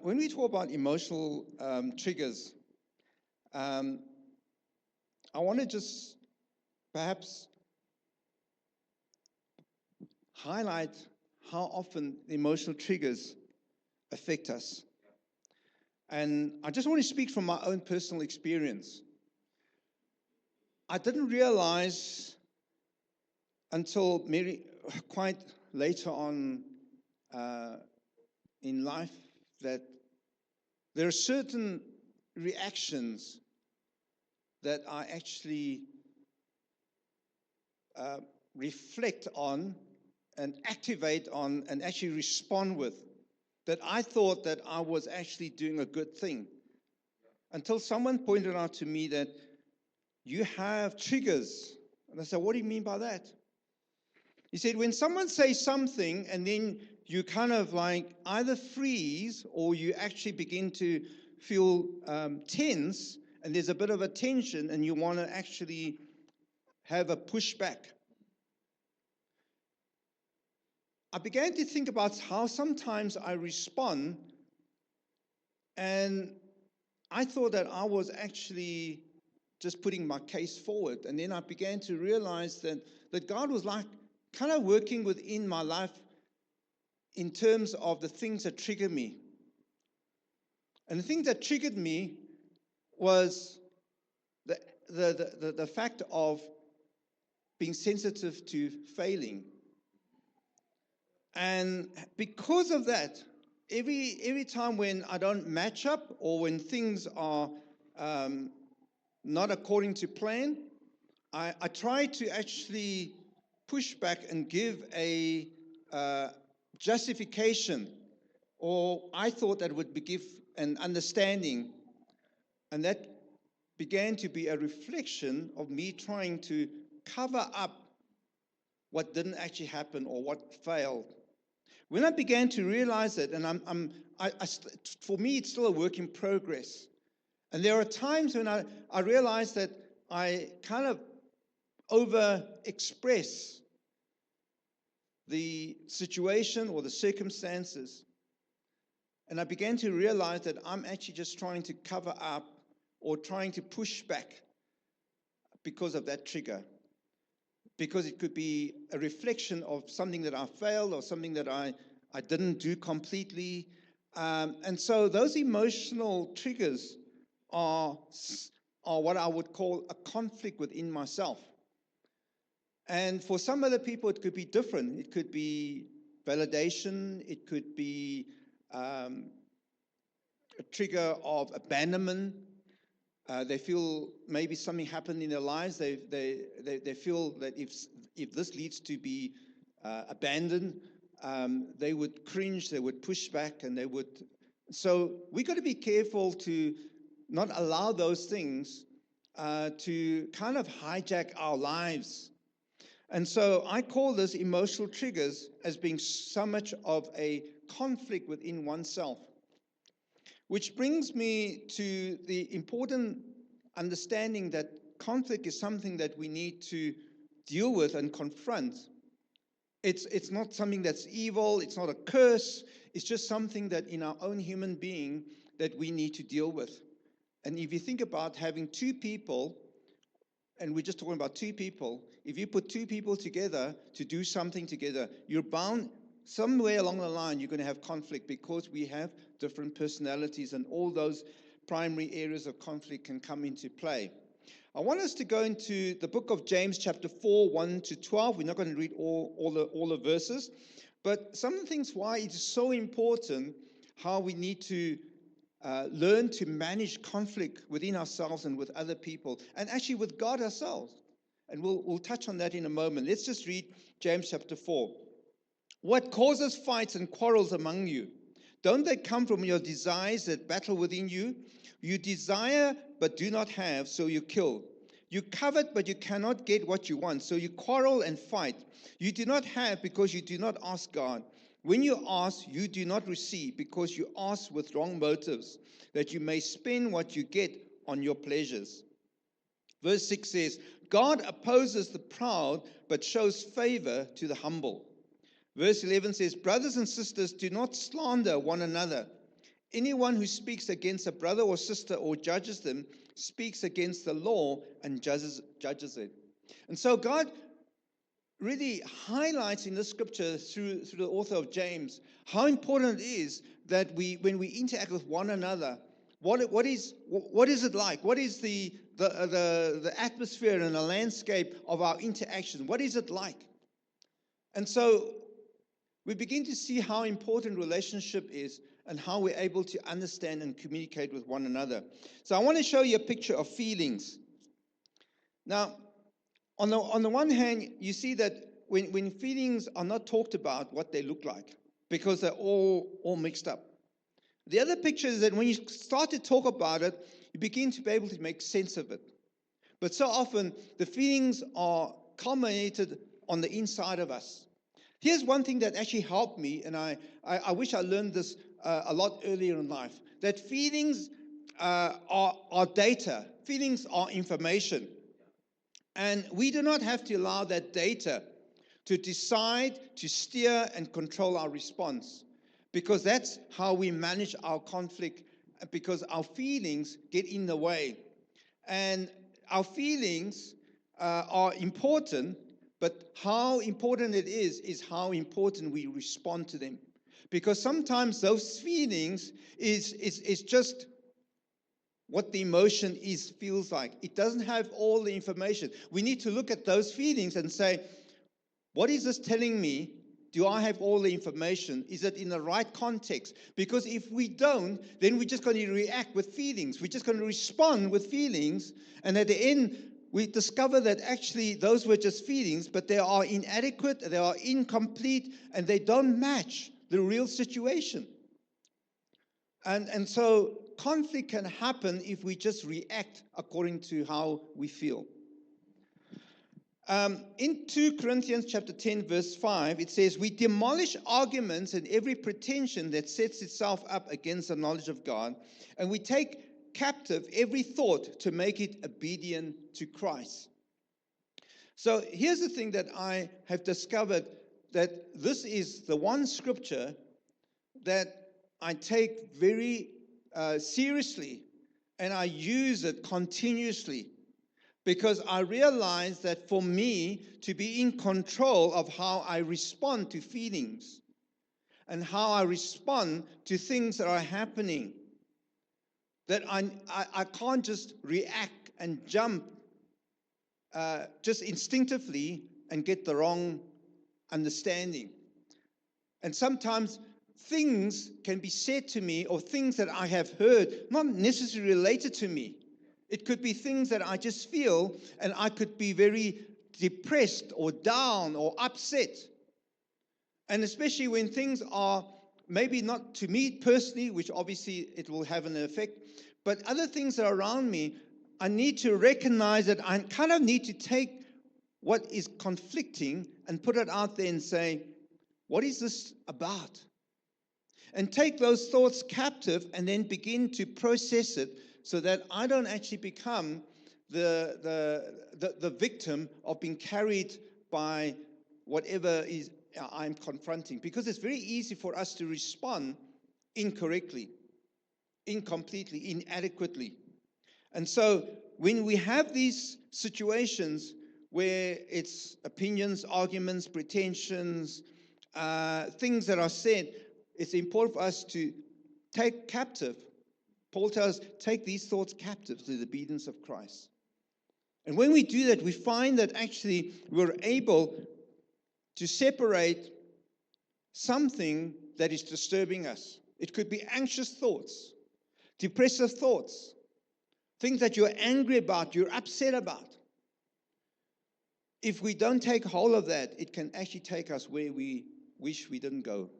When we talk about emotional triggers, um, I want to just perhaps highlight how often emotional triggers affect us. And I just want to speak from my own personal experience. I didn't realize until quite later on uh, in life that there are certain reactions that I actually uh, reflect on and activate on and actually respond with, that I thought that I was actually doing a good thing. Until someone pointed out to me that you have triggers. And I said, what do you mean by that? He said, when someone says something and then you kind of like either freeze or you actually begin to feel tense and there's a bit of a tension and you want to actually have a pushback. I began to think about how sometimes I respond, and I thought that I was actually just putting my case forward. And then I began to realize that God was like kind of working within my life in terms of the things that trigger me. And the thing that triggered me was the fact of being sensitive to failing. And because of that, every time when I don't match up or when things are um, not according to plan, I try to actually push back and give a justification, or I thought that would give an understanding, and that began to be a reflection of me trying to cover up what didn't actually happen or what failed. When I began to realize it, and for me, it's still a work in progress. And there are times when I realize that I kind of over express the situation or the circumstances. And I began to realize that I'm actually just trying to cover up or trying to push back because of that trigger. Because it could be a reflection of something that I failed or something that I didn't do completely. And so those emotional triggers are what I would call a conflict within myself. And for some other people, it could be different. It could be validation. It could be a trigger of abandonment. They feel maybe something happened in their lives. They feel that if this leads to be abandoned, they would cringe, they would push back, and they would. So we got to be careful to not allow those things to kind of hijack our lives. And so I call this emotional triggers as being so much of a conflict within oneself. Which brings me to the important understanding that conflict is something that we need to deal with and confront. It's not something that's evil, it's not a curse, it's just something that in our own human being that we need to deal with. And if you think about having two people, and we're just talking about two people, if you put two people together to do something together, you're bound somewhere along the line, you're going to have conflict because we have different personalities, and all those primary areas of conflict can come into play. I want us to go into the book of James, chapter 4, 1 to 12. We're not going to read all the verses, but some of the things why it is so important, how we need to learn to manage conflict within ourselves and with other people, and actually with God ourselves. And we'll touch on that in a moment. Let's just read James chapter 4. What causes fights and quarrels among you? Don't they come from your desires that battle within you? You desire but do not have, so you kill. You covet but you cannot get what you want, so you quarrel and fight. You do not have because you do not ask God. When you ask, you do not receive because you ask with wrong motives, that you may spend what you get on your pleasures. Verse 6 says, God opposes the proud but shows favor to the humble. Verse 11 says, brothers and sisters, do not slander one another. Anyone who speaks against a brother or sister or judges them speaks against the law and judges it. And so God really highlights in the scripture through the author of James how important it is that when we interact with one another, what is it like? What is the atmosphere and the landscape of our interaction? What is it like? And so we begin to see how important relationship is and how we're able to understand and communicate with one another. So I want to show you a picture of feelings. Now, on the one hand, you see that when feelings are not talked about, what they look like, because they're all mixed up. The other picture is that when you start to talk about it, you begin to be able to make sense of it. But so often, the feelings are culminated on the inside of us. Here's one thing that actually helped me, and I wish I learned this a lot earlier in life, that feelings are data. Feelings are information. And we do not have to allow that data to decide, to steer, and control our response, because that's how we manage our conflict, because our feelings get in the way. And our feelings are important, but how important it is how important we respond to them. Because sometimes those feelings is just what the emotion feels like. It doesn't have all the information. We need to look at those feelings and say, what is this telling me? Do I have all the information? Is it in the right context? Because if we don't, then we're just going to react with feelings. We're just going to respond with feelings. And at the end, we discover that actually those were just feelings, but they are inadequate, they are incomplete, and they don't match the real situation. And so conflict can happen if we just react according to how we feel. In 2 Corinthians chapter 10, verse 5, it says, we demolish arguments and every pretension that sets itself up against the knowledge of God, and we take captive every thought to make it obedient to Christ. So here's the thing that I have discovered, that this is the one scripture that I take very seriously, and I use it continuously. Because I realize that for me to be in control of how I respond to feelings and how I respond to things that are happening, that I can't just react and jump just instinctively and get the wrong understanding. And sometimes things can be said to me, or things that I have heard, not necessarily related to me. It could be things that I just feel, and I could be very depressed or down or upset. And especially when things are maybe not to me personally, which obviously it will have an effect, but other things that are around me, I need to recognize that I kind of need to take what is conflicting and put it out there and say, what is this about? And take those thoughts captive and then begin to process it, so that I don't actually become the victim of being carried by whatever is I'm confronting. Because it's very easy for us to respond incorrectly, incompletely, inadequately. And so when we have these situations where it's opinions, arguments, pretensions, things that are said, it's important for us to take captive. Paul tells us, take these thoughts captive to the obedience of Christ. And when we do that, we find that actually we're able to separate something that is disturbing us. It could be anxious thoughts, depressive thoughts, things that you're angry about, you're upset about. If we don't take hold of that, it can actually take us where we wish we didn't go.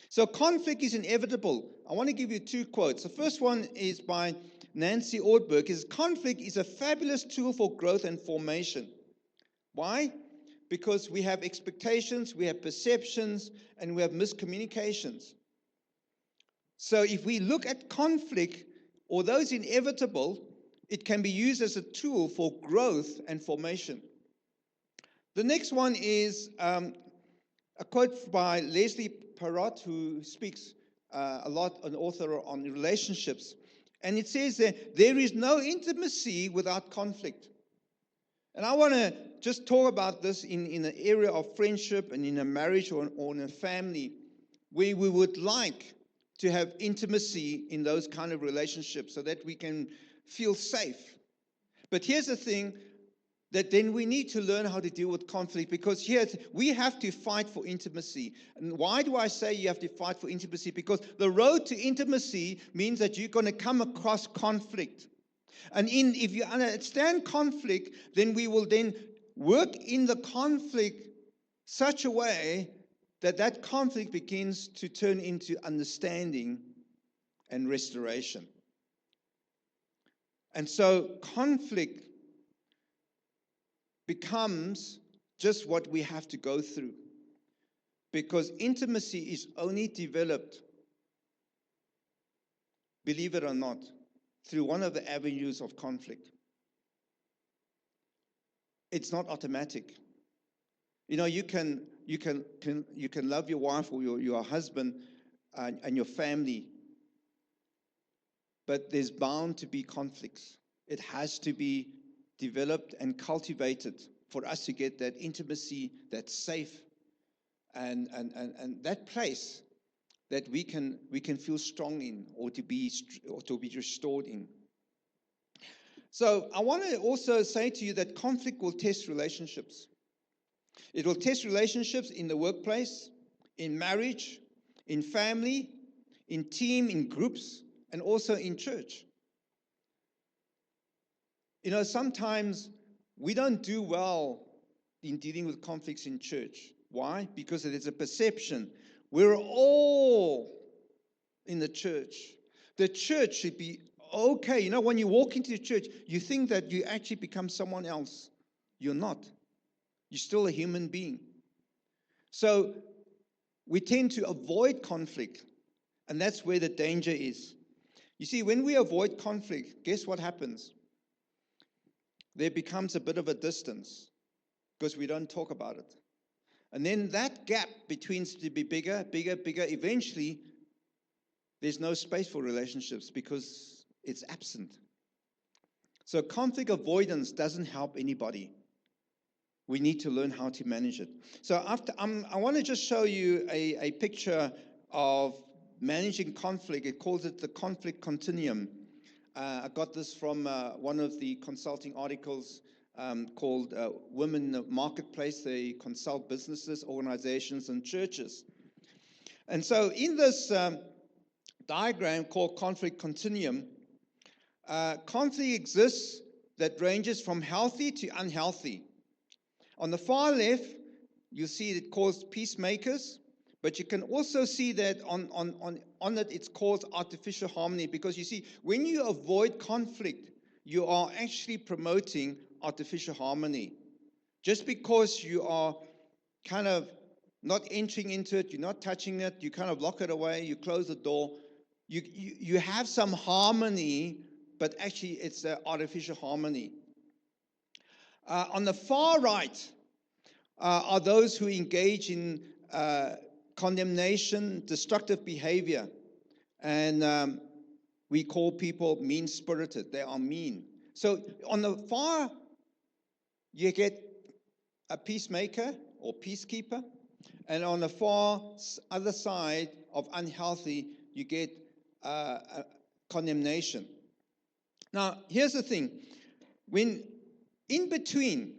So conflict is inevitable. I want to give you 2 quotes. The first one is by Nancy Ortberg. Conflict is a fabulous tool for growth and formation. Why? Because we have expectations, we have perceptions, and we have miscommunications. So if we look at conflict, although it's inevitable, it can be used as a tool for growth and formation. The next one is a quote by Leslie Parrott, who speaks an author on relationships. And it says there is no intimacy without conflict. And I want to just talk about this in an area of friendship and in a marriage or in a family where we would like to have intimacy in those kind of relationships so that we can feel safe. But here's the thing, that then we need to learn how to deal with conflict, because here we have to fight for intimacy. And why do I say you have to fight for intimacy? Because the road to intimacy means that you're going to come across conflict. And if you understand conflict, then we will then work in the conflict such a way that that conflict begins to turn into understanding and restoration. And so conflict becomes just what we have to go through, because intimacy is only developed, believe it or not, through one of the avenues of conflict. It's not automatic. You know, you can love your wife or your husband and your family, but there's bound to be conflicts. It has to be developed and cultivated for us to get that intimacy, that safe, and that place that we can feel strong in, or to be restored in. So I want to also say to you that conflict will test relationships. It will test relationships in the workplace, in marriage, in family, in team, in groups, and also in church. You know, sometimes we don't do well in dealing with conflicts in church. Why? Because there's a perception. We're all in the church. The church should be okay. You know, when you walk into the church, you think that you actually become someone else. You're not. You're still a human being. So we tend to avoid conflict, and that's where the danger is. You see, when we avoid conflict, guess what happens? There becomes a bit of a distance because we don't talk about it. And then that gap between to be bigger. Eventually, there's no space for relationships because it's absent. So conflict avoidance doesn't help anybody. We need to learn how to manage it. So I want to just show you a picture of managing conflict. It calls it the conflict continuum. I got this from one of the consulting articles called Women in the Marketplace. They consult businesses, organizations, and churches. And so in this diagram called conflict continuum, conflict exists that ranges from healthy to unhealthy. On the far left, you see it calls peacemakers, but you can also see that on it, it's called artificial harmony, because you see, when you avoid conflict, you are actually promoting artificial harmony. Just because you are kind of not entering into it, you're not touching it, you kind of lock it away, you close the door, you have some harmony, but actually it's artificial harmony. On the far right are those who engage in condemnation, destructive behavior, and we call people mean-spirited. They are mean. So on the far, you get a peacemaker or peacekeeper, and on the far other side of unhealthy, you get condemnation. Now, here's the thing. When in between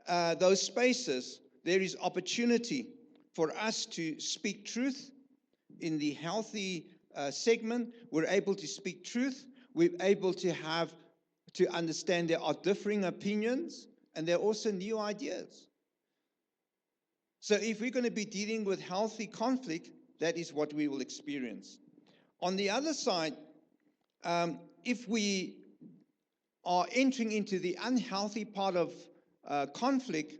those spaces, there is opportunity for us to speak truth. In the healthy segment, we're able to speak truth. We're able to understand there are differing opinions, and there are also new ideas. So if we're going to be dealing with healthy conflict, that is what we will experience. On the other side, if we are entering into the unhealthy part of conflict,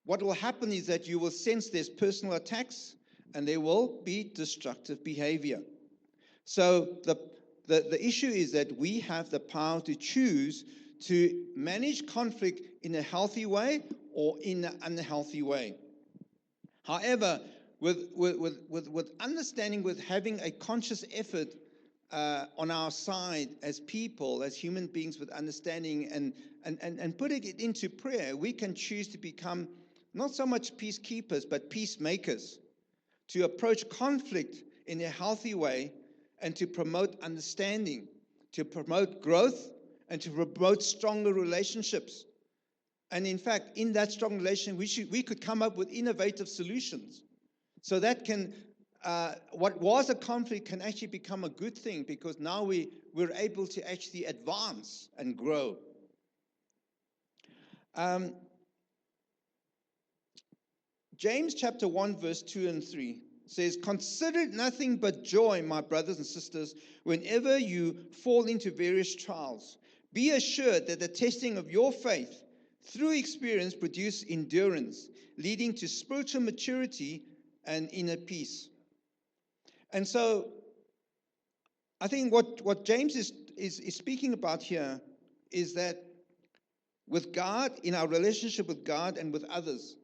what will happen is that you will sense there's personal attacks and there will be destructive behavior. So the issue is that we have the power to choose to manage conflict in a healthy way or in an unhealthy way. However, with understanding, with having a conscious effort on our side as people, as human beings, with understanding and putting it into prayer, we can choose to become not so much peacekeepers, but peacemakers, to approach conflict in a healthy way and to promote understanding, to promote growth, and to promote stronger relationships. And in fact, in that strong relation, we could come up with innovative solutions. So that can, what was a conflict can actually become a good thing, because now we're able to actually advance and grow. James chapter 1, verse 2 and 3 says, "Consider it nothing but joy, my brothers and sisters, whenever you fall into various trials. Be assured that the testing of your faith, through experience, produce endurance, leading to spiritual maturity and inner peace." And so I think what James is speaking about here is that with God, in our relationship with God and with others,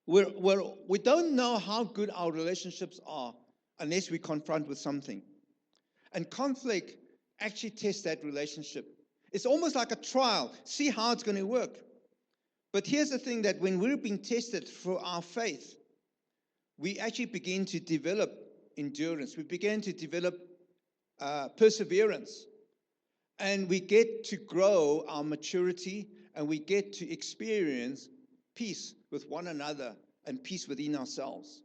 we don't know how good our relationships are unless we confront with something. And conflict actually tests that relationship. It's almost like a trial. See how it's going to work. But here's the thing, that when we're being tested for our faith, we actually begin to develop endurance. We begin to develop perseverance. And we get to grow our maturity, and we get to experience peace with one another and peace within ourselves.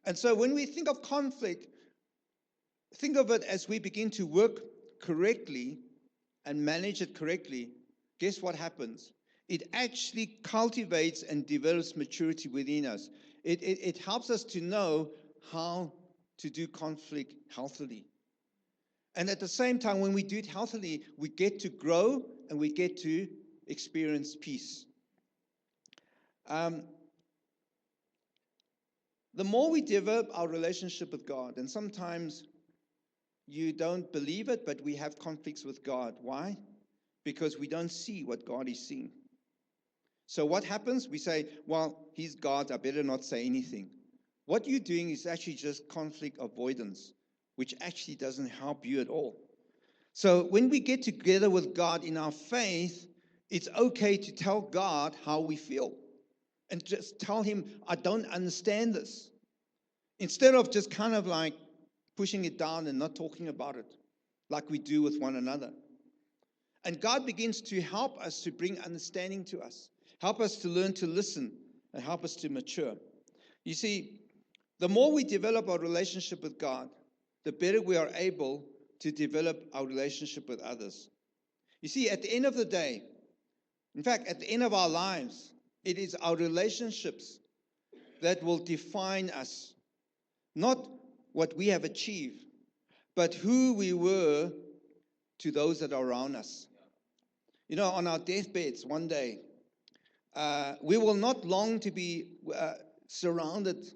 And so when we think of conflict, think of it as we begin to work correctly and manage it correctly. Guess what happens? It actually cultivates and develops maturity within us. It helps us to know how to do conflict healthily. And at the same time, when we do it healthily, we get to grow and we get to experience peace. The more we develop our relationship with God, and sometimes you don't believe it, but we have conflicts with God. Why? Because we don't see what God is seeing. So what happens? We say, well, He's God, I better not say anything. What you're doing is actually just conflict avoidance, which actually doesn't help you at all. So when we get together with God in our faith, it's okay to tell God how we feel. And just tell Him, I don't understand this. Instead of just kind of like pushing it down and not talking about it, like we do with one another. And God begins to help us to bring understanding to us, help us to learn to listen, and help us to mature. You see, the more we develop our relationship with God, the better we are able to develop our relationship with others. You see, at the end of the day, in fact, at the end of our lives, it is our relationships that will define us. Not what we have achieved, but who we were to those that are around us. You know, on our deathbeds one day, we will not long to be surrounded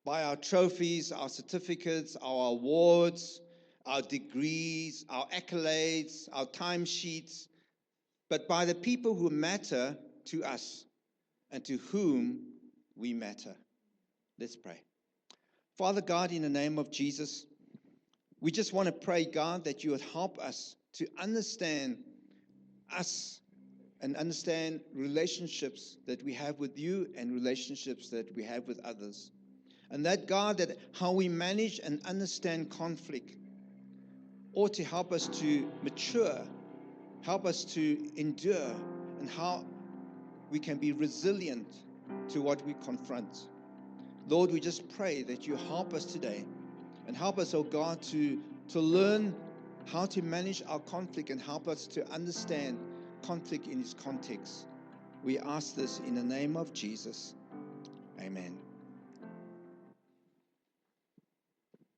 by our trophies, our certificates, our awards, our degrees, our accolades, our timesheets, but by the people who matter to us and to whom we matter. Let's pray. Father God, in the name of Jesus, we just want to pray, God, that you would help us to understand us and understand relationships that we have with you and relationships that we have with others. And that, God, that how we manage and understand conflict ought to help us to mature, help us to endure, and how we can be resilient to what we confront. Lord, we just pray that you help us today and help us, oh God, to learn how to manage our conflict and help us to understand conflict in its context. We ask this in the name of Jesus. Amen.